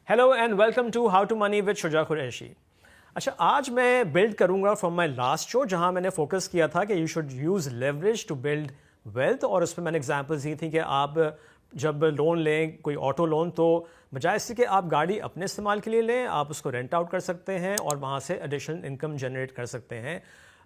Hello and welcome to how to money with Shuja Qureshi. اچھا آج میں بلڈ کروں گا فرام مائی لاسٹ شو جہاں میں نے فوکس کیا تھا کہ you should use leverage to build wealth, اور اس میں نے ایگزامپلس دی تھی کہ آپ جب لون لیں کوئی آٹو لون تو بجائے اس سے کہ آپ گاڑی اپنے استعمال کے لیے لیں آپ اس کو رینٹ آؤٹ کر سکتے ہیں اور وہاں سے ایڈیشنل انکم جنریٹ کر سکتے ہیں.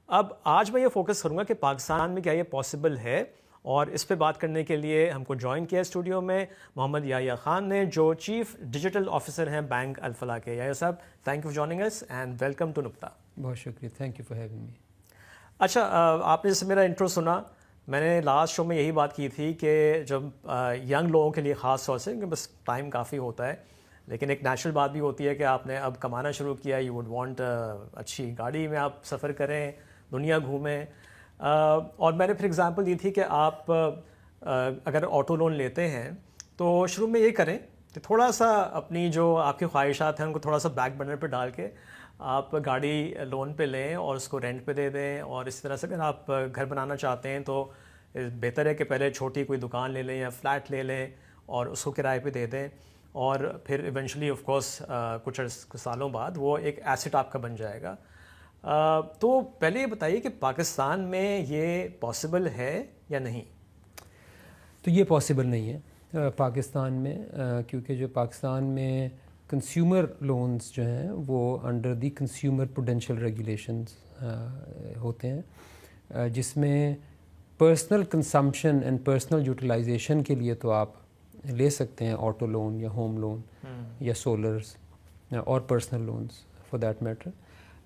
اب آج میں یہ فوکس کروں گا کہ پاکستان میں کیا یہ پاسبل ہے, اور اس پہ بات کرنے کے لیے ہم کو جوائن کیا اسٹوڈیو میں محمد یحییٰ خان نے جو چیف ڈیجیٹل آفیسر ہیں بینک الفلاح کے. Yahya sahab thank you for joining اس اینڈ ویلکم ٹو نقطہ. بہت شکریہ, thank you for having me. اچھا آپ نے جیسے میرا انٹرو سنا, میں نے لاسٹ شو میں یہی بات کی تھی کہ جب ینگ لوگوں کے لیے خاص طور سے, کیونکہ بس ٹائم کافی ہوتا ہے, لیکن ایک نیچرل بات بھی ہوتی ہے کہ آپ نے اب کمانا شروع کیا, یو وڈ وانٹ اچھی گاڑی میں آپ سفر کریں, دنیا گھومیں. اور میں نے پھر اگزامپل دی تھی کہ آپ اگر آٹو لون لیتے ہیں تو شروع میں یہ کریں کہ تھوڑا سا اپنی جو آپ کی خواہشات ہیں ان کو تھوڑا سا بیک برنر پہ ڈال کے آپ گاڑی لون پہ لیں اور اس کو رینٹ پہ دے دیں. اور اس طرح سے اگر آپ گھر بنانا چاہتے ہیں تو بہتر ہے کہ پہلے چھوٹی کوئی دکان لے لیں یا فلیٹ لے لیں اور اس کو کرائے پہ دے دیں, اور پھر ایونچولی آف کورس کچھ سالوں بعد وہ ایک ایسٹ آپ کا بن جائے گا. تو پہلے یہ بتائیے کہ پاکستان میں یہ پاسبل ہے یا نہیں؟ تو یہ پاسبل نہیں ہے پاکستان میں, کیونکہ جو پاکستان میں کنزیومر لونز جو ہیں وہ under the consumer prudential regulations ہوتے ہیں, جس میں personal consumption and personal utilisation کے لیے تو آپ لے سکتے ہیں آٹو لون یا ہوم لون یا سولرز اور personal loans for that matter,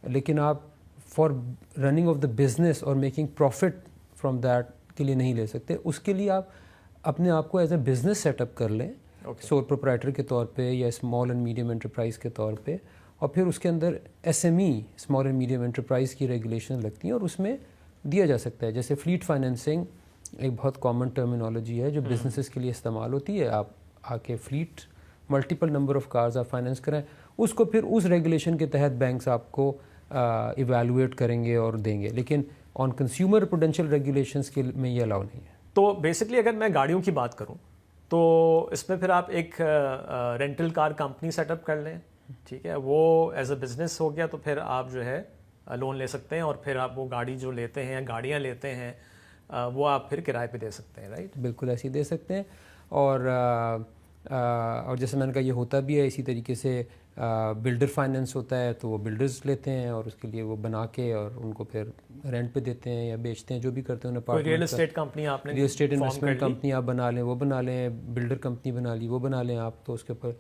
لیکن آپ for running of the business اور میکنگ پروفٹ فرام دیٹ کے لیے نہیں لے سکتے. اس کے لیے آپ اپنے آپ کو as a business set up کر لیں سول پروپرائٹر کے طور پہ یا اسمال اینڈ میڈیم انٹرپرائز کے طور پہ, اور پھر اس کے اندر S M E small and medium enterprise کی ریگولیشن لگتی ہیں اور اس میں دیا جا سکتا ہے. جیسے فلیٹ فائنینسنگ ایک بہت کامن ٹرمینالوجی ہے جو بزنسز کے لیے استعمال ہوتی ہے. آپ آ کے flat multiple number of cars آپ فائنینس کریں, اس کو پھر اس ریگولیشن کے تحت بینکس آپ کو ایویلویٹ کریں گے اور دیں گے, لیکن آن کنزیومر پروڈینشیل ریگولیشنس کے میں یہ الاؤ نہیں ہے. تو بیسکلی اگر میں گاڑیوں کی بات کروں تو اس میں پھر آپ ایک رینٹل کار کمپنی سیٹ اپ کر لیں, ٹھیک ہے, وہ ایز اے بزنس ہو گیا, تو پھر آپ جو ہے لون لے سکتے ہیں اور پھر آپ وہ گاڑی جو لیتے ہیں گاڑیاں لیتے ہیں وہ آپ پھر کرائے پہ دے سکتے ہیں, رائٹ؟ بالکل ایسے ہی دے سکتے ہیں. اور جیسے میں نے کہا یہ ہوتا بھی ہے اسی طریقے سے. بلڈر فائنینس ہوتا ہے تو وہ بلڈرز لیتے ہیں اور اس کے لیے وہ بنا کے اور ان کو پھر رینٹ پہ دیتے ہیں یا بیچتے ہیں, جو بھی کرتے ہیں انہیں. ریئل اسٹیٹ کمپنی آپ نے, ریئل اسٹیٹ انویسٹمنٹ کمپنی آپ بنا لیں, وہ بنا لیں, بلڈر کمپنی بنا لی وہ بنا لیں آپ, تو اس کے اوپر.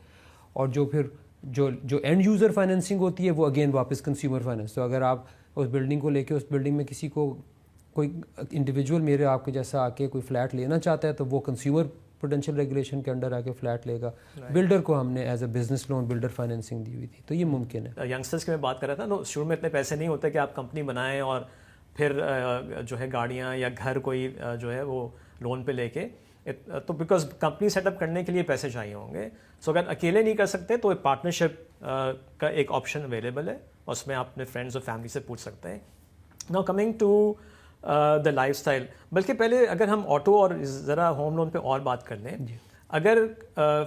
اور جو پھر جو اینڈ یوزر فائنینسنگ ہوتی ہے وہ اگین واپس کنزیومر فائنینس. تو اگر آپ اس بلڈنگ کو لے کے اس بلڈنگ میں کسی کو کوئی انڈیویجول میرے آپ کے جیسا آ کے کوئی فلیٹ لینا چاہتا ہے تو وہ کنزیومر پروڈینشیل ریگولیشن کے انڈر آ کے فلیٹ لے گا. بلڈر کو ہم نے as a business loan builder financing دی ہوئی تھی, تو یہ ممکن ہے. ینگسٹرس کی میں بات کر رہا تھا, تو شروع میں اتنے پیسے نہیں ہوتے کہ آپ کمپنی بنائیں اور پھر جو ہے گاڑیاں یا گھر کوئی جو ہے وہ لون پہ لے کے, تو بیکاز کمپنی سیٹ اپ کرنے کے لیے پیسے چاہیے ہوں گے. سو اگر اکیلے نہیں کر سکتے تو پارٹنرشپ کا ایک آپشن اویلیبل ہے, اور اس میں آپ اپنے فرینڈز اور فیملی سے پوچھ سکتے ہیں. Now coming to the lifestyle, بلکہ پہلے اگر ہم آٹو اور ذرا ہوم لون پہ اور بات کر لیں. اگر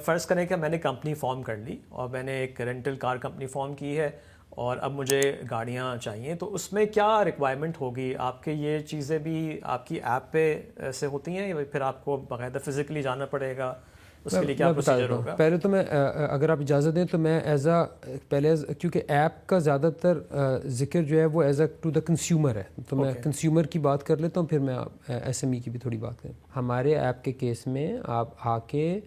فرض کریں کہ میں نے کمپنی فارم کر لی اور میں نے ایک رینٹل کار کمپنی فارم کی ہے اور اب مجھے گاڑیاں چاہیے, تو اس میں کیا ریکوائرمنٹ ہوگی؟ آپ کے یہ چیزیں بھی آپ کی ایپ پہ سے ہوتی ہیں یا پھر آپ کو باقاعدہ فزیکلی جانا پڑے گا؟ اس کے لیے کیا پروسیجر ہوگا؟ پہلے تو میں اگر آپ اجازت دیں تو میں کیونکہ ایپ کا زیادہ تر ذکر جو ہے وہ as a to the consumer ہے, تو میں کنزیومر کی بات کر لیتا ہوں, پھر میں ایس ایم ای کی بھی تھوڑی بات کریں. ہمارے ایپ کے کیس میں آپ آ کے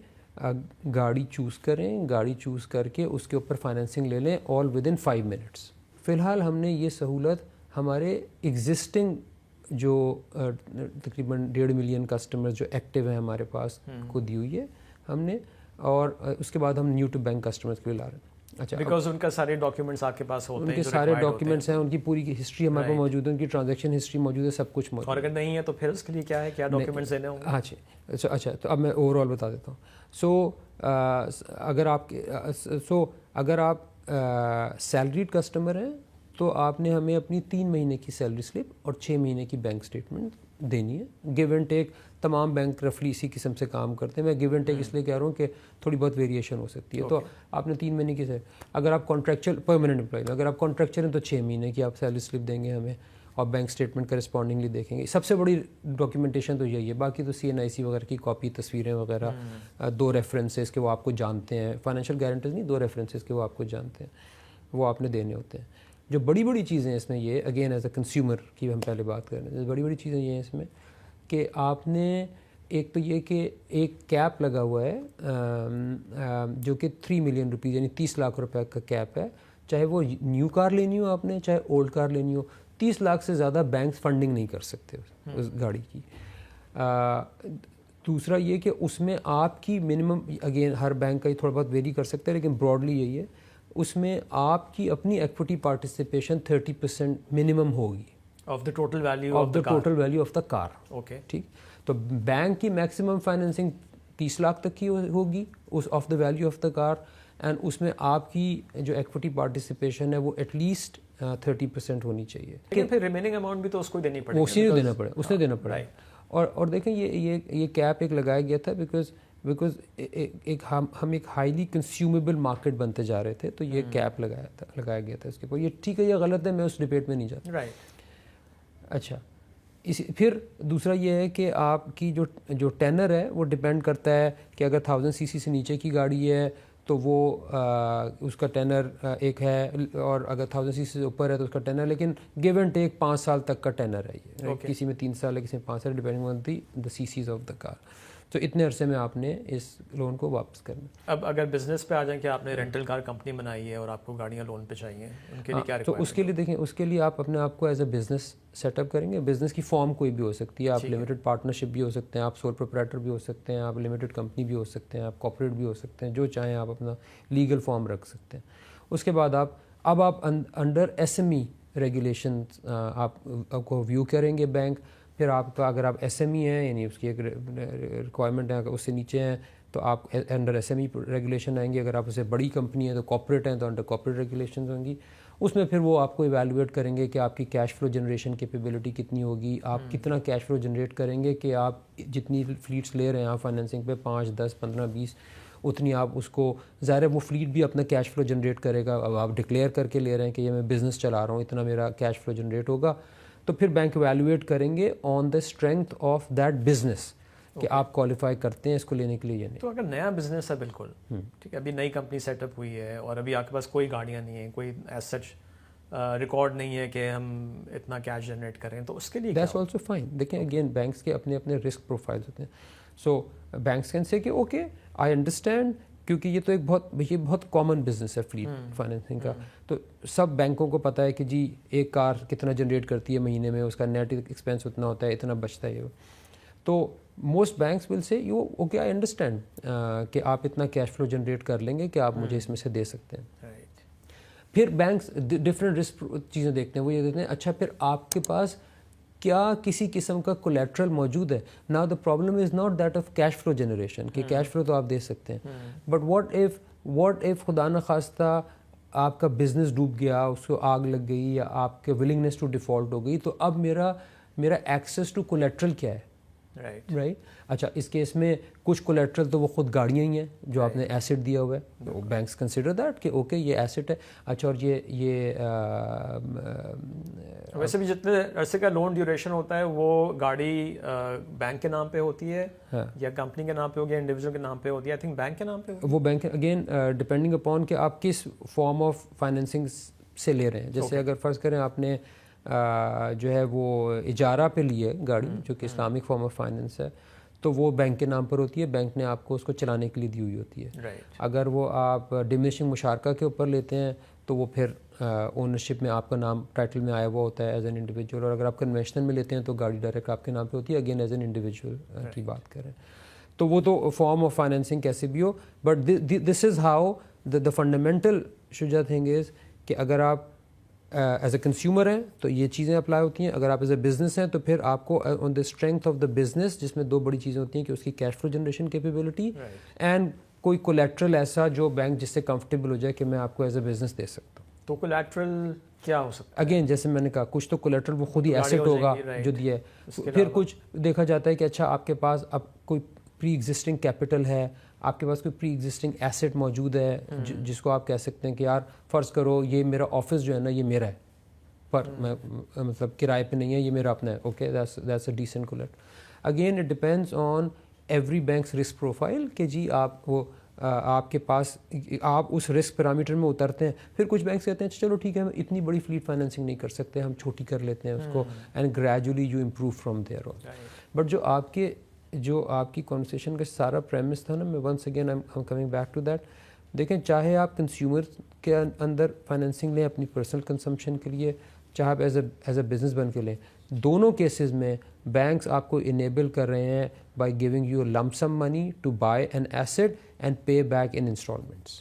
گاڑی چوز کریں, گاڑی چوز کر کے اس کے اوپر فائنینسنگ لے لیں آل ود ان 5 منٹس. فی الحال ہم نے یہ سہولت ہمارے ایگزسٹنگ جو تقریباً 1.5 ملین کسٹمر جو ایکٹیو ہیں ہمارے پاس کو دی ہوئی ہے ہم نے, اور اس کے بعد ہم نیو ٹو بینک کسٹمرز کے لیے لا رہے ہیں. اچھا, بیکاز ان کا سارے ڈاکیومنٹس آپ کے پاس ہوتے ہیں, ان کے سارے ڈاکیومنٹس ہیں, ان کی پوری ہسٹری ہمارے پاس موجود ہے, ان کی ٹرانزیکشن ہسٹری موجود ہے, سب کچھ موجود ہے. اور اگر نہیں ہے تو پھر اس کے لیے کیا ہے, کیا ڈاکیومنٹس دینے ہوں گے؟ ہاں جی, اچھا تو اب میں اوور آل بتا دیتا ہوں. سو اگر آپ سیلریڈ کسٹمر ہیں تو آپ نے ہمیں اپنی 3 مہینے کی سیلری سلپ اور 6 مہینے کی بینک اسٹیٹمنٹ دینی ہے. گیو اینڈ ٹیک تمام بینک رفلی اسی قسم سے کام کرتے ہیں. میں گیو اینڈ ٹیک اس لیے کہہ رہا ہوں کہ تھوڑی بہت ویریشن ہو سکتی ہے. تو آپ نے 3 مہینے کی سے, اگر آپ کانٹریکچوئل پرماننٹ امپلائی, اگر آپ کانٹریکچوئل ہیں تو 6 مہینے کی آپ سیلری سلپ دیں گے ہمیں, اور بینک اسٹیٹمنٹ کرسپونڈنگلی دیکھیں گے. سب سے بڑی ڈاکیومنٹیشن تو یہی ہے. باقی تو CNIC وغیرہ کی کاپی, تصویریں وغیرہ, 2 ریفرنسز کہ وہ آپ کو جانتے ہیں, فائنینشیل گارنٹرز نہیں, 2 ریفرنسز کہ وہ آپ کو جانتے ہیں, وہ آپ نے دینے ہوتے ہیں. جو بڑی بڑی چیزیں اس میں یہ اگین ایز اے کنزیومر کی ہم پہلے بات کر رہے ہیں, بڑی بڑی چیزیں یہ ہیں اس میں کہ آپ نے ایک تو یہ کہ ایک کیپ لگا ہوا ہے جو کہ 3 ملین روپیز یعنی 30 لاکھ روپے کا کیپ ہے. چاہے وہ نیو کار لینی ہو آپ نے, چاہے اولڈ کار لینی ہو, 30 لاکھ سے زیادہ بینکس فنڈنگ نہیں کر سکتے اس گاڑی کی. دوسرا یہ کہ اس میں آپ کی منیمم, اگین ہر بینک کا یہ تھوڑا بہت ویری کر سکتا ہے لیکن براڈلی یہی ہے, اس میں آپ کی اپنی ایکوٹی پارٹیسپیشن 30% منیمم ہوگی of the total value of the car. Okay, ٹھیک. تو بینک کی میکسیمم فائنینسنگ 30 لاکھ تک کی ہوگی اس of the value of the car, and اس میں آپ کی جو ایکوٹی پارٹیسپیشن ہے وہ ایٹ لیسٹ 30% ہونی چاہیے. لیکن پھر ریمیننگ اماؤنٹ بھی تو اس کو دینی پڑے گی, اسی نے دینا پڑے, اس نے دینا پڑے. اور دیکھیں یہ کیپ ایک لگایا گیا تھا بیکاز ہم ایک ہائیلی کنزیومیبل مارکیٹ بنتے جا رہے تھے, تو یہ کیپ لگایا گیا تھا اس کے اوپر. یہ ٹھیک ہے یا غلط ہے, میں اس ڈبیٹ میں نہیں جاتا. رائٹ. اچھا, پھر دوسرا یہ ہے کہ آپ کی جو ٹینر ہے وہ ڈپینڈ کرتا ہے کہ اگر 1000 cc سے نیچے کی گاڑی ہے تو وہ اس کا ٹینر ایک ہے, اور اگر 1000 cc سے اوپر ہے تو اس کا ٹینر, لیکن گیو اینڈ ٹیک 5 سال تک کا ٹینر ہے یہ. کسی میں 3 سال ہے, کسی میں 5 سال, depending on the CCs of the car. تو اتنے عرصے میں آپ نے اس لون کو واپس کرنا. اب اگر بزنس پہ آ جائیں کہ آپ نے رینٹل کار کمپنی بنائی ہے اور آپ کو گاڑیاں لون پہ چاہیے, ان کے لیے کیا تو اس کے لیے دیکھیں, اس کے لیے آپ اپنے آپ کو as a business set up کریں گے. بزنس کی فارم کوئی بھی ہو سکتی ہے, آپ لمیٹڈ پارٹنرشپ بھی ہو سکتے ہیں, آپ سول پروپرائٹر بھی ہو سکتے ہیں, آپ لمیٹڈ کمپنی بھی ہو سکتے ہیں, آپ کارپوریٹ بھی ہو سکتے ہیں, جو چاہیں آپ اپنا لیگل فارم رکھ سکتے ہیں. اس کے بعد آپ انڈر SME ریگولیشن آپ کو ویو کریں گے بینک. پھر آپ کا اگر آپ SME ہیں یعنی اس کی ایک ریکوائرمنٹ ہے, اگر اس سے نیچے ہیں تو آپ انڈر SME ریگولیشن آئیں گے. اگر آپ اسے بڑی کمپنی ہے تو کارپوریٹ ہیں تو انڈر کارپوریٹ ریگولیشنز ہوں گی. اس میں پھر وہ آپ کو ایویلویٹ کریں گے کہ آپ کی کیش فلو جنریشن کیپیبلٹی کتنی ہوگی, آپ کتنا کیش فلو جنریٹ کریں گے کہ آپ جتنی فلیٹس لے رہے ہیں آپ فائنینسنگ پہ 5, 10, 15, 20 اتنی آپ اس کو, ظاہر ہے وہ فلیٹ بھی اپنا کیش فلو جنریٹ کرے گا. اب آپ ڈکلیئر کر کے لے رہے ہیں کہ یہ میں بزنس چلا رہا ہوں, اتنا میرا کیش فلو جنریٹ ہوگا. تو پھر بینک ایویلویٹ کریں گے on the strength of that business کہ آپ کوالیفائی کرتے ہیں اس کو لینے کے لیے یا نہیں. تو اگر نیا بزنس ہے بالکل ٹھیک ہے, ابھی نئی کمپنی سیٹ اپ ہوئی ہے اور ابھی آپ کے پاس کوئی گاڑیاں نہیں ہیں, کوئی ایز سچ ریکارڈ نہیں ہے کہ ہم اتنا کیش جنریٹ کریں, تو اس کے لیے دیٹس آلسو فائن. دیکھیں اگین بینکس کے اپنے اپنے رسک پروفائلز ہوتے ہیں. سو بینکس کین سے کہ اوکے آئی انڈرسٹینڈ, کیونکہ یہ تو یہ بہت کامن بزنس ہے فلیٹ فائنینسنگ کا. تو سب بینکوں کو پتہ ہے کہ جی ایک کار کتنا جنریٹ کرتی ہے مہینے میں, اس کا نیٹ ایکسپینس اتنا ہوتا ہے, اتنا بچتا ہے. تو موسٹ بینکس ول سے یو اوکے آئی انڈرسٹینڈ کہ آپ اتنا کیش فلو جنریٹ کر لیں گے کہ آپ مجھے اس میں سے دے سکتے ہیں. پھر بینکس ڈفرینٹ رسک چیزیں دیکھتے ہیں. وہ یہ دیکھتے ہیں اچھا پھر آپ کے پاس کیا کسی قسم کا کولیٹرل موجود ہے. Now the problem is not that of cash flow generation کہ کیش فلو تو آپ دے سکتے ہیں, بٹ واٹ ایف خدا نخواستہ آپ کا بزنس ڈوب گیا, اس کو آگ لگ گئی, یا آپ کے ولنگنیس ٹو ڈیفالٹ ہو گئی, تو اب میرا ایکسیس ٹو کولیٹرل کیا ہے. رائٹ. اچھا اس کیس میں کچھ کولیٹرل تو وہ خود گاڑیاں ہی ہیں جو آپ نے ایسٹ دیا ہوا ہے. بینکس کنسیڈر دیٹ کہ اوکے یہ ایسٹ ہے. اچھا اور یہ ویسے بھی جتنے عرصے کا لون ڈیوریشن ہوتا ہے وہ گاڑی بینک کے نام پہ ہوتی ہے یا کمپنی کے نام پہ ہوگی یا انڈیویجول کے نام پہ ہوتی ہے. آئی تھنک بینک کے نام پہ وہ بینک اگین ڈپینڈنگ اپون کہ آپ کس فارم آف فائنینسنگ سے لے رہے ہیں. جیسے اگر فرض کریں آپ نے جو ہے وہ اجارہ پہ لی ہے گاڑی, جو کہ اسلامک فارم آف فائنینس ہے, تو وہ بینک کے نام پر ہوتی ہے. بینک نے آپ کو اس کو چلانے کے لیے دی ہوئی ہوتی ہے. اگر وہ آپ ڈیمنشنگ مشارکہ کے اوپر لیتے ہیں تو وہ پھر اونرشپ میں آپ کا نام ٹائٹل میں آیا ہوا ہوتا ہے ایز این انڈیویجول. اور اگر آپ کنونشنل میں لیتے ہیں تو گاڑی ڈائریکٹ آپ کے نام پہ ہوتی ہے, اگین ایز این انڈیویجول کی بات کریں تو وہ تو فارم آف فائنینسنگ کیسے بھی ہو. But this is how the fundamental شجاع تھنگ از کہ اگر آپ ایز اے کنزیومر ہیں تو یہ چیزیں اپلائی ہوتی ہیں. اگر آپ ایز اے بزنس ہیں تو پھر آپ کو on the strength of the business, جس میں 2 بڑی چیزیں ہوتی ہیں کہ اس کی cash flow generation capability and کوئی کولیٹرل ایسا جو بینک جس سے کمفرٹیبل ہو جائے کہ میں آپ کو ایز اے بزنس دے سکتا ہوں. تو کولیٹرل کیا ہو سکتا اگین جیسے میں نے کہا کچھ تو کولیٹرل وہ خود ہی ایسٹ ہوگا جو دیا ہے. پھر کچھ دیکھا جاتا ہے کہ اچھا آپ کے پاس اب کوئی پری ایگزسٹنگ کیپٹل ہے, آپ کے پاس کوئی پری ایگزسٹنگ ایسٹ موجود ہے جس کو آپ کہہ سکتے ہیں کہ یار فرض کرو یہ میرا آفس جو ہے نا یہ میرا ہے, پر مطلب کرائے پہ نہیں ہے, یہ میرا اپنا ہے. Okay that's a decent collate. Again it depends on every banks risk profile کہ جی آپ وہ آپ کے پاس آپ اس رسک پیرامیٹر میں اترتے ہیں. پھر کچھ بینکس کہتے ہیں چلو ٹھیک ہے ہم اتنی بڑی فلیٹ فائنینسنگ نہیں کر سکتے, ہم چھوٹی کر لیتے ہیں اس کو and gradually you improve from their on. But جو آپ کی کنورسیشن کا سارا پریمس تھا نا, میں once again I coming back to that, دیکھیں چاہے آپ کنزیومر کے اندر فائنینسنگ لیں اپنی پرسنل کنزمپشن کے لیے, چاہے آپ ایز اے بزنس بن کے لیں, دونوں کیسز میں بینکس آپ کو انیبل کر رہے ہیں by giving you lump sum money to buy an asset and pay back in instalments.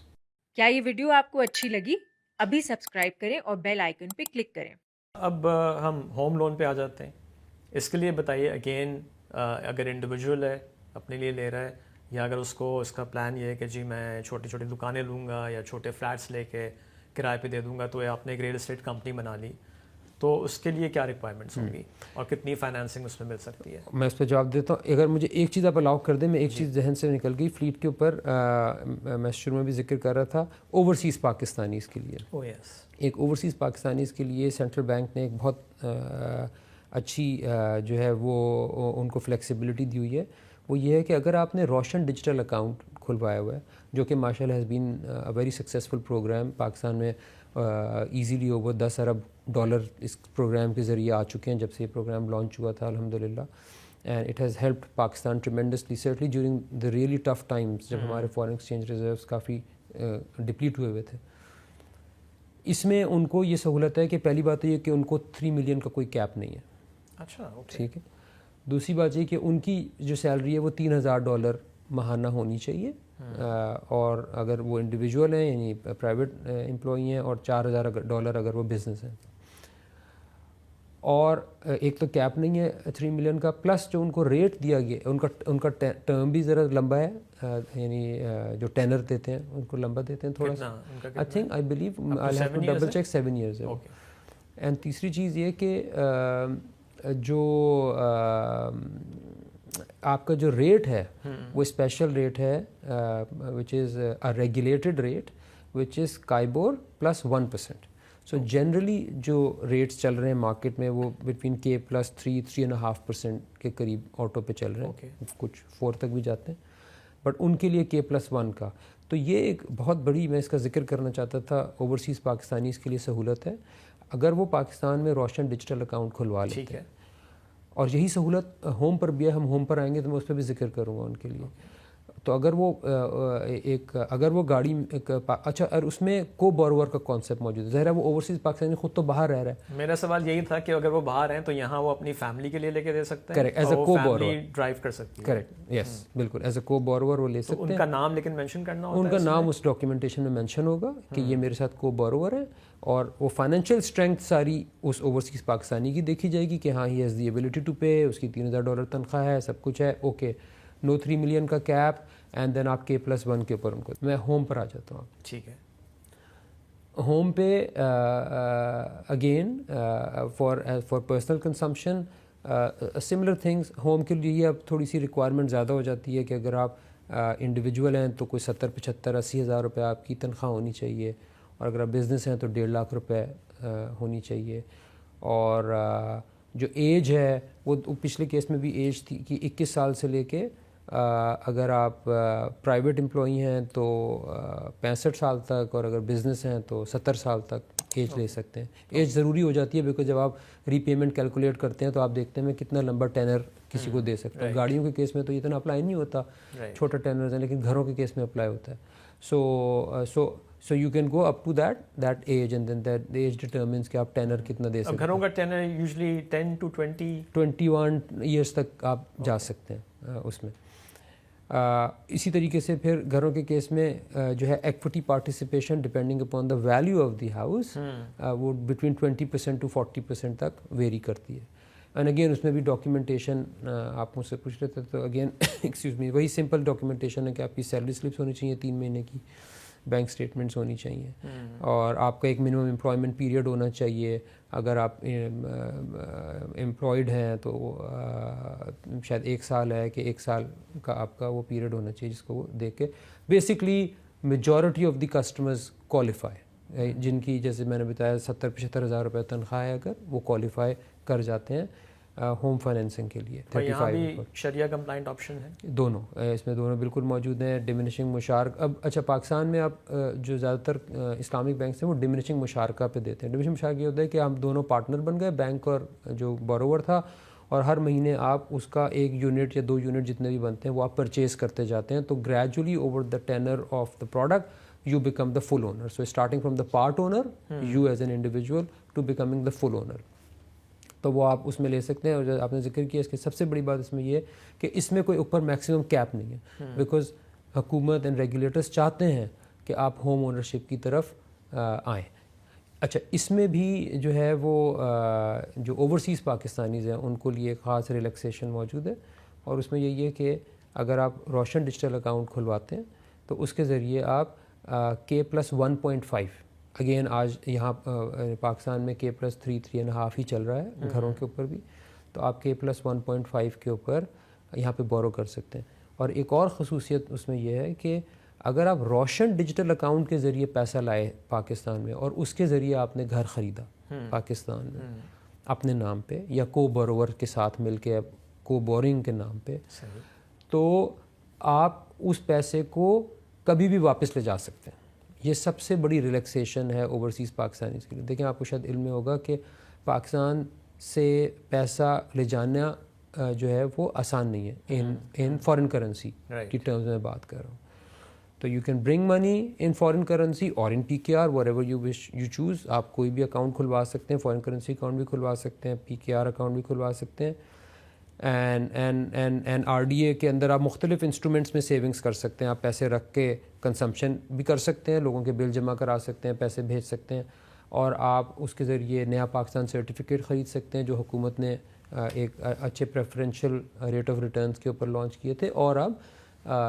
کیا یہ ویڈیو آپ کو اچھی لگی؟ ابھی سبسکرائب کریں اور بیل آئیکن پہ کلک کریں. اب ہم ہوم لون پہ آ جاتے ہیں. اس کے لیے بتائیے اگین, اگر انڈیویجول ہے اپنے لیے لے رہا ہے, یا اگر اس کو اس کا پلان یہ ہے کہ جی میں چھوٹی چھوٹی دکانیں لوں گا یا چھوٹے فلیٹس لے کے کرائے پہ دے دوں گا, تو آپ نے ایک ریئل اسٹیٹ کمپنی بنا لی, تو اس کے لیے کیا ریکوائرمنٹس ہوں گی اور کتنی فائنینسنگ اس میں مل سکتی ہے؟ میں اس پہ جواب دیتا ہوں. اگر مجھے ایک چیز آپ الاؤ کر دیں, میں ایک چیز ذہن سے نکل گئی فلیٹ کے اوپر, میں شروع میں بھی ذکر کر رہا تھا اوورسیز پاکستانیز کے لیے. ایک اوورسیز پاکستانیز کے لیے سینٹرل بینک نے ایک بہت اچھی جو ہے وہ ان کو فلیکسیبلٹی دی ہوئی ہے. وہ یہ ہے کہ اگر آپ نے روشن ڈیجیٹل اکاؤنٹ کھلوایا ہوا ہے, جو کہ ماشاء اللہ has been a very successful programme, Pakistan میں ایزیلی اوور $10 ارب اس پروگرام کے ذریعے آ چکے ہیں جب سے یہ پروگرام لانچ ہوا تھا الحمدللہ. And it has helped Pakistan tremendously, certainly during the really tough Times جب ہمارے فارن ایکسچینج ریزروز کافی ڈپلیٹ ہوئے تھے. اس میں ان کو یہ سہولت ہے کہ پہلی بات تو یہ کہ ان کو 3 ملین کا کوئی کیپ نہیں ہے. اچھا ٹھیک ہے. دوسری بات یہ کہ ان کی جو سیلری ہے وہ $3,000 ماہانہ ہونی چاہیے, اور اگر وہ انڈیویجول ہیں یعنی پرائیویٹ امپلائی ہیں, اور $4,000 اگر وہ بزنس ہیں. اور ایک تو کیپ نہیں ہے 3 ملین کا, پلس جو ان کو ریٹ دیا گیا ان کا ٹرم بھی ذرا لمبا ہے, یعنی جو ٹینر دیتے ہیں ان کو لمبا دیتے ہیں تھوڑا سا. I think I believe I have to double check 7 years ہے. اینڈ تیسری چیز یہ کہ جو آپ کا جو ریٹ ہے وہ اسپیشل ریٹ ہے which is a regulated rate which is KIBOR plus 1%. So generally جو ریٹس چل رہے ہیں مارکیٹ میں وہ بٹوین K+3.5% کے قریب آٹو پہ چل رہے ہیں, کچھ 4 تک بھی جاتے ہیں, بٹ ان کے لیے K+1 کا. تو یہ ایک بہت بڑی, میں اس کا ذکر کرنا چاہتا تھا, اوورسیز پاکستانیز کے لیے سہولت ہے اگر وہ پاکستان میں روشن ڈیجیٹل اکاؤنٹ کھلوا لیتے ہیں. اور یہی سہولت ہوم پر بھی ہے, ہم ہوم پر آئیں گے تو میں اس پہ بھی ذکر کروں گا ان کے لیے. تو اگر وہ گاڑی اچھا, اور اس میں کو بورور کا کانسیپٹ موجود ہے. ظاہر ہے وہ اوورسیز پاکستانی خود تو باہر رہ رہا ہے. میرا سوال یہی تھا کہ اگر وہ باہر ہیں تو یہاں وہ اپنی فیملی کے لیے لے کے دے سکتے ہیں, کریکٹ, ایز اے کو بورور ڈرائیو کر سکتی ہے. کریکٹ, یس بالکل, ایز اے کو بورور وہ لے سکتے ہیں. ان کا نام لیکن مینشن کرنا ہوتا ہے, ان کا نام اس ڈاکیومنٹیشن میں مینشن ہوگا کہ یہ میرے ساتھ کو بورور ہے, اور وہ فائنینشیل اسٹرینتھ ساری اس اوورسیز پاکستانی کی دیکھی جائے گی کہ ہاں ہی has the ability to pay, اس کی $3,000 تنخواہ ہے, سب کچھ ہے, اوکے, نو 3 ملین کا کیپ, اینڈ دین آپ K+1 کے اوپر ان کو. میں ہوم پر آ جاتا ہوں. ٹھیک ہے. ہوم پہ again for personal consumption similar things. Home کے لیے اب تھوڑی سی ریکوائرمنٹ زیادہ ہو جاتی ہے کہ اگر آپ انڈیویجول ہیں تو کوئی 70-75-80 ہزار روپے آپ کی تنخواہ ہونی چاہیے, اور اگر آپ بزنس ہیں تو 1.5 لاکھ روپے ہونی چاہیے. اور جو ایج ہے وہ پچھلے کیس میں بھی ایج تھی کہ 21 سال سے لے کے اگر آپ پرائیویٹ امپلائی ہیں تو 65 سال تک, اور اگر بزنس ہیں تو 70 سال تک ایج لے سکتے ہیں. ایج ضروری ہو جاتی ہے بیکاز جب آپ ری پیمنٹ کیلکولیٹ کرتے ہیں تو آپ دیکھتے ہیں میں کتنا لمبا ٹینر کسی کو دے سکتا ہوں. گاڑیوں کے کیس میں تو اتنا اپلائی نہیں ہوتا, چھوٹا ٹینرز ہیں, لیکن گھروں کے کیس میں اپلائی ہوتا ہے. So you can go up to that age, and then that age determines کہ آپ ٹینر کتنا دے سکتے ہیں. گھروں کا ٹینر یوزلی 10 to 21 ایئرس تک آپ جا سکتے ہیں اس میں. اسی طریقے سے پھر گھروں کے کیس میں جو ہے equity participation depending upon the value of the house وہ بٹوین 20% to 40% تک ویری کرتی ہے. اینڈ اگین اس میں بھی ڈاکیومنٹیشن آپ مجھ سے پوچھ رہے تھے, تو اگین ایکسکیوز می, وہی سمپل ڈاکیومنٹیشن ہے کہ آپ کی سیلری سلپس ہونی چاہیے 3 مہینے کی, بینک اسٹیٹمنٹس ہونی چاہیے اور آپ کا ایک منیمم امپلائمنٹ پیریڈ ہونا چاہیے. اگر آپ امپلائڈ ہیں تو شاید 1 سال ہے کہ 1 سال کا آپ کا وہ پیریڈ ہونا چاہیے جس کو وہ دیکھ کے basically majority of the customers qualify, جن کی جیسے میں نے بتایا 70-75 ہزار روپے تنخواہ ہے, اگر وہ کوالیفائی کر جاتے ہیں ہوم فائنینسنگ کے لیے. اور یہاں بھی شریعہ کمپلائنٹ آپشن ہے دونوں, اس میں دونوں بالکل موجود ہیں. ڈیمینشنگ مشارکہ اب اچھا پاکستان میں آپ جو زیادہ تر اسلامک بینکس ہیں وہ ڈیمینشنگ مشارکہ پہ دیتے ہیں. ڈیمینشنگ مشارکہ یہ ہوتا ہے کہ ہم دونوں پارٹنر بن گئے, بینک اور جو بوروور تھا, اور ہر مہینے آپ اس کا 1 یونٹ یا 2 یونٹ جتنے بھی بنتے ہیں وہ آپ پرچیز کرتے جاتے ہیں. تو gradually over the tenure of the product you become the full owner. So starting from the part owner you as an individual to becoming the full owner. تو وہ آپ اس میں لے سکتے ہیں. اور جو آپ نے ذکر کیا اس کی سب سے بڑی بات اس میں یہ ہے کہ اس میں کوئی اوپر میکسیمم کیپ نہیں ہے, بیکاز حکومت اینڈ ریگولیٹرز چاہتے ہیں کہ آپ ہوم اونرشپ کی طرف آئیں. اچھا اس میں بھی جو ہے وہ جو اوورسیز پاکستانیز ہیں ان کو لیے خاص ریلیکسیشن موجود ہے, اور اس میں یہی ہے کہ اگر آپ روشن ڈیجیٹل اکاؤنٹ کھلواتے ہیں تو اس کے ذریعے آپ K+1.5 اگین آج یہاں پاکستان میں K+3.5 ہی چل رہا ہے گھروں کے اوپر بھی, تو آپ K+1.5 کے اوپر یہاں پہ بورو کر سکتے ہیں. اور ایک اور خصوصیت اس میں یہ ہے کہ اگر آپ روشن ڈیجیٹل اکاؤنٹ کے ذریعے پیسہ لائے پاکستان میں اور اس کے ذریعے آپ نے گھر خریدا پاکستان میں اپنے نام پہ یا کو بوروور کے ساتھ مل کے کو بورنگ کے نام پہ, تو آپ اس پیسے کو کبھی بھی واپس لے جا سکتے ہیں. یہ سب سے بڑی ریلیکسیشن ہے اوورسیز پاکستانیز کے لیے. دیکھیں آپ کو شاید علم میں ہوگا کہ پاکستان سے پیسہ لے جانا جو ہے وہ آسان نہیں ہے ان فارن کرنسی کی ٹرمز میں بات کر رہا ہوں. تو you can bring money in foreign currency اور ان PKR what ever you wish you choose. آپ کوئی بھی اکاؤنٹ کھلوا سکتے ہیں, فارن کرنسی اکاؤنٹ بھی کھلوا سکتے ہیں, PKR اکاؤنٹ بھی کھلوا سکتے ہیں, اینڈ RDA کے اندر آپ مختلف انسٹرومنٹس میں سیونگس کر سکتے ہیں. آپ پیسے رکھ کے کنزمپشن بھی کر سکتے ہیں, لوگوں کے بل جمع کرا سکتے ہیں, پیسے بھیج سکتے ہیں, اور آپ اس کے ذریعے نیا پاکستان سرٹیفکیٹ خرید سکتے ہیں جو حکومت نے ایک اچھے پریفرینشیل ریٹ آف ریٹرنس کے اوپر لانچ کیے تھے. اور اب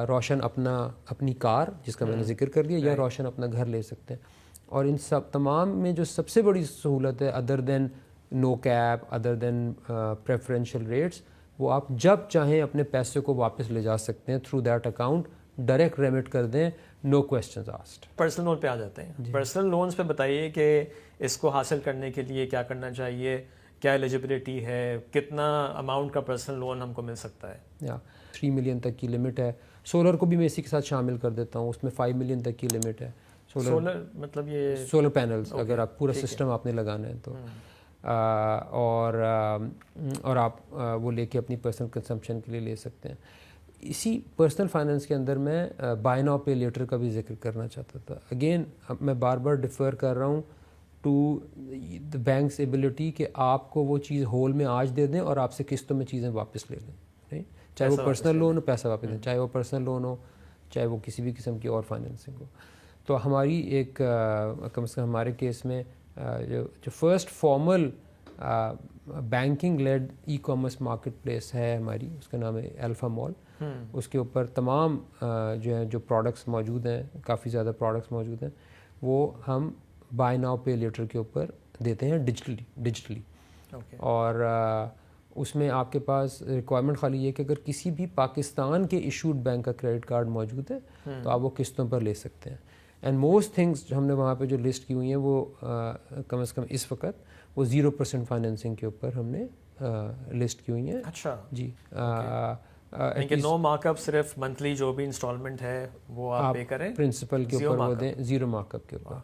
روشن اپنی کار جس کا میں نے ذکر کر لیا, یا روشن اپنا گھر لے سکتے ہیں. اور ان سب تمام میں جو سب سے بڑی سہولت ہے ادر دین نو کیپ, ادر دین پریفرینشیل ریٹس, وہ آپ جب چاہیں اپنے پیسے کو واپس لے جا سکتے ہیں through that account, direct remit کر دیں, نو کویسچنز آسکڈ. پرسنل لون پہ آ جاتے ہیں. پرسنل لونز پہ بتائیے کہ اس کو حاصل کرنے کے لیے کیا کرنا چاہیے, کیا ایلیجبلٹی ہے, کتنا اماؤنٹ کا پرسنل لون ہم کو مل سکتا ہے؟ 3 ملین تک کی لمٹ ہے. سولر کو بھی میں اسی کے ساتھ شامل کر دیتا ہوں, اس میں 5 ملین تک کی لمٹ ہے. سولر مطلب یہ سولر پینلز اگر آپ پورا سسٹم آپ نے لگانا ہے تو, اور آپ وہ لے کے اپنی پرسنل کنزمپشن کے لیے لے سکتے ہیں. اسی پرسنل فائننس کے اندر میں بائی ناؤ پے لیٹر کا بھی ذکر کرنا چاہتا تھا. اگین میں بار بار ڈیفر کر رہا ہوں ٹو دا بینکس ایبلٹی کہ آپ کو وہ چیز ہول میں آج دے دیں اور آپ سے قسطوں میں چیزیں واپس لے لیں, چاہے وہ پرسنل لون ہو پیسہ واپس دیں, چاہے وہ پرسنل لون ہو چاہے وہ کسی بھی قسم کی اور فائنینسنگ ہو. تو ہماری ایک کم از کم ہمارے کیس میں جو first formal banking lead e commerce market place ہے ہماری, اس کا نام ہے الفا مال. اس کے اوپر تمام جو پروڈکٹس موجود ہیں, کافی زیادہ پروڈکٹس موجود ہیں, وہ ہم بائی ناؤ پے لیٹر کے اوپر دیتے ہیں ڈیجیٹلی. اور اس میں آپ کے پاس ریکوائرمنٹ خالی یہ کہ اگر کسی بھی پاکستان کے ایشوڈ بینک کا کریڈٹ کارڈ موجود ہے تو آپ وہ قسطوں پر لے سکتے ہیں. اینڈ موسٹ تھنگس جو ہم نے وہاں پہ جو لسٹ کی ہوئی ہیں وہ کم از کم اس وقت وہ 0% فائنینسنگ کے اوپر ہم نے لسٹ کی ہوئی ہیں. اچھا جی, نو مارک اپ, صرف منتھلی جو بھی انسٹالمنٹ ہے وہ آپ پے کریں, پرنسپل کے اوپر وہ دیں, 0 مارک اپ کے اوپر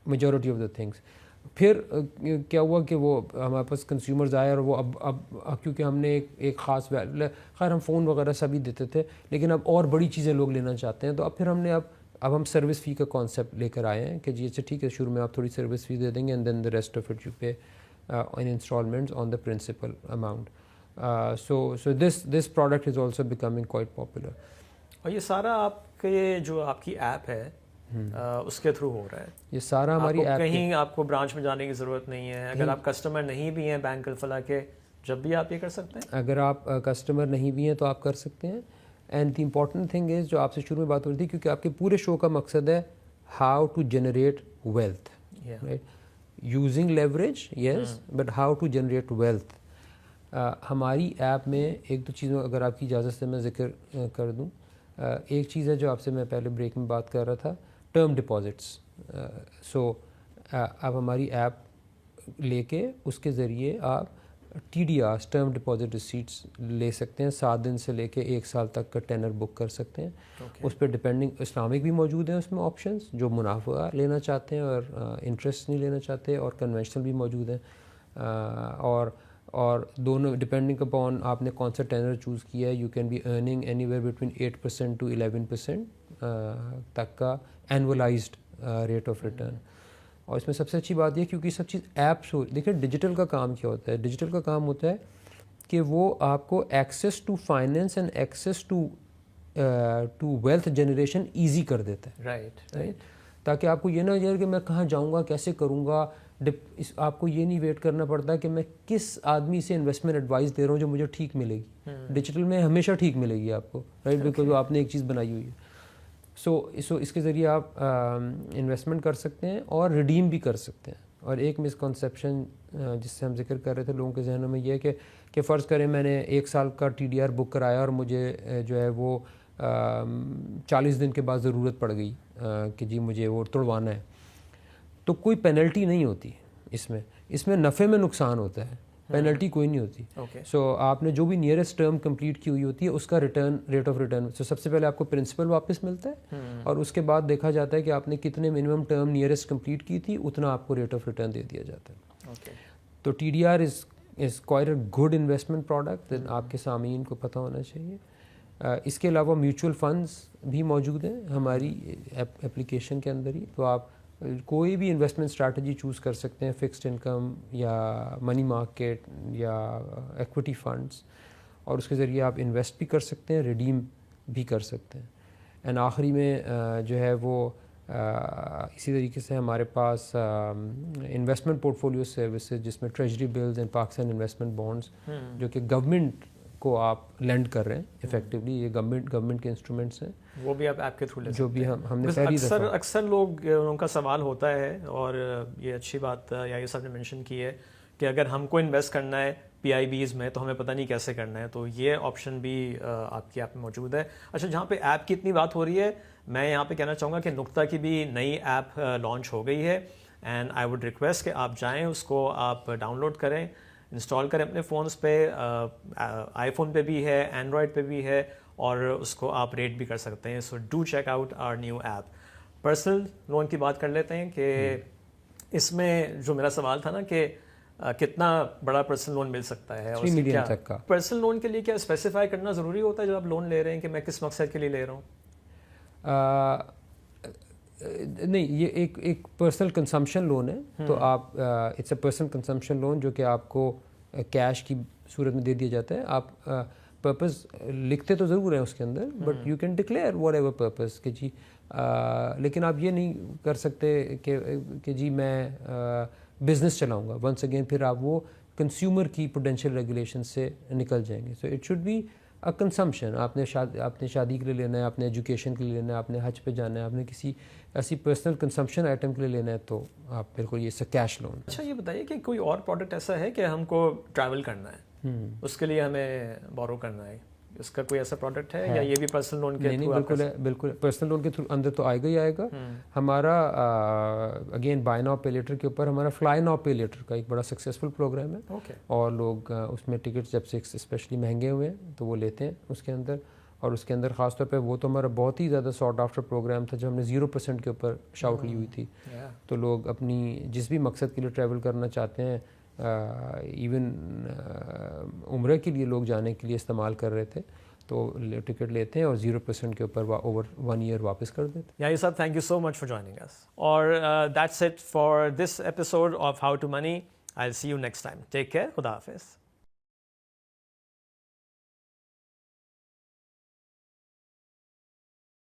میجورٹی آف دا تھنگس. پھر کیا ہوا کہ وہ ہمارے پاس کنزیومرز آئے اور وہ اب کیونکہ ہم نے ایک خاص خیر ہم فون وغیرہ سبھی دیتے تھے, لیکن اب اور بڑی چیزیں لوگ لینا چاہتے ہیں, تو اب پھر ہم نے اب ہم سروس فی کا کانسیپٹ لے کر آئے ہیں کہ جی اچھا ٹھیک ہے, شروع میں آپ تھوڑی سروس فی دے دیں گے, and then the rest of it you pay in instalments on the principal amount. So this product is also becoming quite popular. اور یہ سارا آپ کے جو آپ کی ایپ ہے اس کے تھرو ہو رہا ہے, یہ سارا ہماری ایپ, کہیں آپ کو برانچ میں جانے کی ضرورت نہیں ہے. اگر آپ کسٹمر نہیں بھی ہیں بینک الفلاح کے, جب بھی آپ یہ کر سکتے ہیں. اگر آپ کسٹمر نہیں بھی ہیں تو آپ کر سکتے ہیں. And the important thing is جو آپ سے شروع میں بات ہو رہی تھی, کیونکہ آپ کے پورے شو کا مقصد ہے how to generate wealth, right, using leverage yes, but how to generate wealth. ہماری ایپ میں ایک دو چیزوں اگر آپ کی اجازت سے میں ذکر کر دوں. ایک چیز ہے جو آپ سے میں پہلے بریک میں بات کر رہا تھا, ٹرم ڈپازٹس. سو آپ ہماری ایپ لے کے اس کے ذریعے آپ ٹی ڈی آرس ٹرم ڈپازٹ ریسیٹس لے سکتے ہیں, 7 دن سے لے کے 1 سال تک کا ٹینر بک کر سکتے ہیں. اس پہ ڈپینڈنگ اسلامک بھی موجود ہیں اس میں آپشنس, جو منافع لینا چاہتے ہیں اور انٹرسٹ نہیں لینا چاہتے, اور کنونشنل بھی موجود ہیں. اور دونوں ڈپینڈنگ اپون آپ نے کون سا ٹینر چوز کیا ہے, you can be earning anywhere between 8% to 11% تک کا اینولائزڈ ریٹ آف ریٹرن. اور اس میں سب سے اچھی بات یہ کیونکہ سب چیز ایپ سے دیکھیں, ڈیجیٹل کا کام کیا ہوتا ہے, ڈیجیٹل کا کام ہوتا ہے کہ وہ آپ کو access to finance and access to wealth generation easy کر دیتا ہے, رائٹ, تاکہ آپ کو یہ نہ ہو کہ میں کہاں جاؤں گا, کیسے کروں گا. آپ کو یہ نہیں ویٹ کرنا پڑتا کہ میں کس آدمی سے انویسٹمنٹ ایڈوائس دے رہا ہوں جو مجھے ٹھیک ملے گی. ڈیجیٹل میں ہمیشہ ٹھیک ملے گی آپ کو, رائٹ, بیکاز آپ نے ایک چیز بنائی ہوئی ہے. سو اس کے ذریعے آپ انویسٹمنٹ کر سکتے ہیں اور ریڈیم بھی کر سکتے ہیں. اور ایک مسکنسیپشن جس سے ہم ذکر کر رہے تھے لوگوں کے ذہنوں میں یہ ہے کہ فرض کریں میں نے 1 سال کا ٹی ڈی آر بک کرایا اور مجھے جو ہے وہ 40 دن کے بعد ضرورت پڑ گئی کہ جی مجھے وہ توڑوانا ہے, تو کوئی پینلٹی نہیں ہوتی اس میں نفع میں نقصان ہوتا ہے, پینلٹی کوئی نہیں ہوتی. سو آپ نے جو بھی نیئرسٹ ٹرم کمپلیٹ کی ہوئی ہوتی ہے اس کا ریٹ آف ریٹرن, سب سے پہلے آپ کو پرنسپل واپس ملتا ہے, اور اس کے بعد دیکھا جاتا ہے کہ آپ نے کتنے منیمم ٹرم نیئرسٹ کمپلیٹ کی تھی, اتنا آپ کو ریٹ آف ریٹرن دے دیا جاتا ہے. تو T D R is quite a good investment product, آپ کے سامعین کو پتہ ہونا چاہیے. اس کے علاوہ میوچل فنڈز بھی موجود ہیں ہماری اپلیکیشن کے اندر ہی, تو آپ کوئی بھی انویسٹمنٹ اسٹریٹجی چوز کر سکتے ہیں, فکسڈ انکم یا منی مارکیٹ یا ایکوٹی فنڈز, اور اس کے ذریعے آپ انویسٹ بھی کر سکتے ہیں, ریڈیم بھی کر سکتے ہیں. اینڈ آخری میں جو ہے وہ اسی طریقے سے ہمارے پاس انویسٹمنٹ پورٹ فولیو سروسز جس میں treasury bills and Pakistan investment bonds جو کہ گورنمنٹ کو آپ لینڈ کر رہے ہیں افیکٹولی, یہ گورنمنٹ کے انسٹرومنٹس ہیں, وہ بھی آپ ایپ کے تھرو لے جو بھی ہم نے پہلی دفعہ اکثر لوگوں کا سوال ہوتا ہے, اور یہ اچھی بات یا یہ سب نے مینشن کی ہے کہ اگر ہم کو انویسٹ کرنا ہے پی آئی بیز میں تو ہمیں پتہ نہیں کیسے کرنا ہے, تو یہ آپشن بھی آپ کی ایپ میں موجود ہے. اچھا, جہاں پہ ایپ کی اتنی بات ہو رہی ہے, میں یہاں پہ کہنا چاہوں گا کہ نقطہ کی بھی نئی ایپ لانچ ہو گئی ہے, اینڈ آئی ووڈ ریکویسٹ کہ آپ جائیں, اس کو آپ ڈاؤن لوڈ کریں, انسٹال کریں اپنے فونز پہ, آئی فون پہ بھی ہے, اینڈرائڈ پہ بھی ہے, اور اس کو آپ ریٹ بھی کر سکتے ہیں. So do check out our new app. Personal loan کی بات کر لیتے ہیں کہ اس میں جو میرا سوال تھا نا کہ کتنا بڑا پرسنل لون مل سکتا ہے, اور 3 ملین تک کا. پرسنل لون کے لیے کیا اسپیسیفائی کرنا ضروری ہوتا ہے جب آپ لون لے رہے ہیں کہ میں کس مقصد کے لیے لے رہا ہوں؟ نہیں, یہ ایک پرسنل کنزمپشن لون ہے, تو آپ it's a personal consumption loan جو کہ آپ کو کیش کی صورت میں دے دیا جاتا ہے. آپ پرپز لکھتے تو ضرور ہیں اس کے اندر, but you can declare whatever purpose کہ جی, لیکن آپ یہ نہیں کر سکتے کہ جی میں بزنس چلاؤں گا. ونس اگین پھر آپ وہ کنزیومر کی پوٹینشیل ریگولیشن سے نکل جائیں گے. So it should be a consumption. آپ نے شادی کے لیے لینا ہے, آپ نے ایجوکیشن کے لیے لینا ہے, آپ نے حج پہ جانا ہے, آپ نے کسی ایسی پرسنل کنزمپشن آئٹم کے لیے لینا ہے, تو آپ بالکل یہ کیش لون. اچھا, یہ بتائیے کہ کوئی اور پروڈکٹ ایسا ہے کہ ہم کو ٹریول کرنا ہے, اس کے لیے ہمیں بورو کرنا ہے, اس کا کوئی ایسا پروڈکٹ ہے یا یہ بھی پرسنل لون کے نہیں, بالکل پرسنل لون کے اندر تو آئے گا ہی آئے گا. ہمارا again by now pay later کے اوپر ہمارا فلائی ناؤ پے لیٹر کا ایک بڑا سکسیزفل پروگرام ہے, اور لوگ اس میں ٹکٹ جب سے اسپیشلی مہنگے ہوئے ہیں تو وہ لیتے ہیں اس کے اندر. اور اس کے اندر خاص طور پہ وہ تو ہمارا بہت ہی زیادہ سارٹ آفٹر پروگرام تھا جب ہم نے 0% کے اوپر شاؤٹ لی ہوئی تھی, تو لوگ اپنی جس بھی مقصد کے لیے ٹریول کرنا چاہتے ہیں, ایون عمرے کے لیے لوگ جانے کے لیے استعمال کر رہے تھے, تو ٹکٹ لیتے ہیں اور 0% کے اوپر اوور 1 ایئر واپس کر دیتے ہیں. یہی صاحب, thank you so much for joining اس, اور that's it for this episode of how to money. I see you next time. Take care. خدا حافظ.